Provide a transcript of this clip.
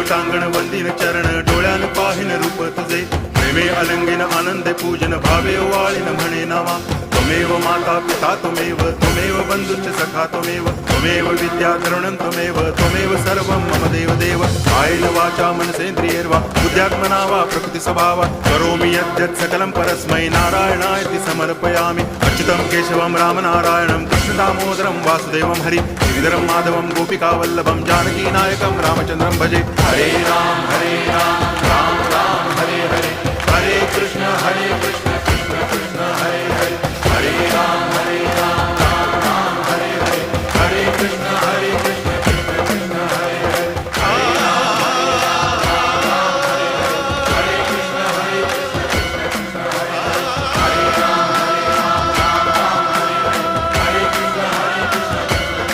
देवतांगण वंदिन चरण डोळ्यान पाहिन रूप तुझे प्रेमे अलंगिन आनंदे पूजन भावे वाळीन म्हणे नामा त्वमेव माता पिता त्वमेव बंधुश्च सखा त्वमेव विद्या तरुणं त्वमेव सर्वं मम देव कायेन वाचा मनसेन्द्रियैर्वा बुद्ध्यात्मना वा प्रकृति स्वभावात् करोमि यद्यत् सकलं परस्मै नारायणायति समर्पयामि अच्युतं केशवं रामनारायणं कृष्णदामोदरं वासुदेवं हरि गिरिधरं माधवं गोपिकावल्लभं जानकीनायकं रामचन्द्रं भजे हरे राम राम राम हरे हरे हरे कृष्ण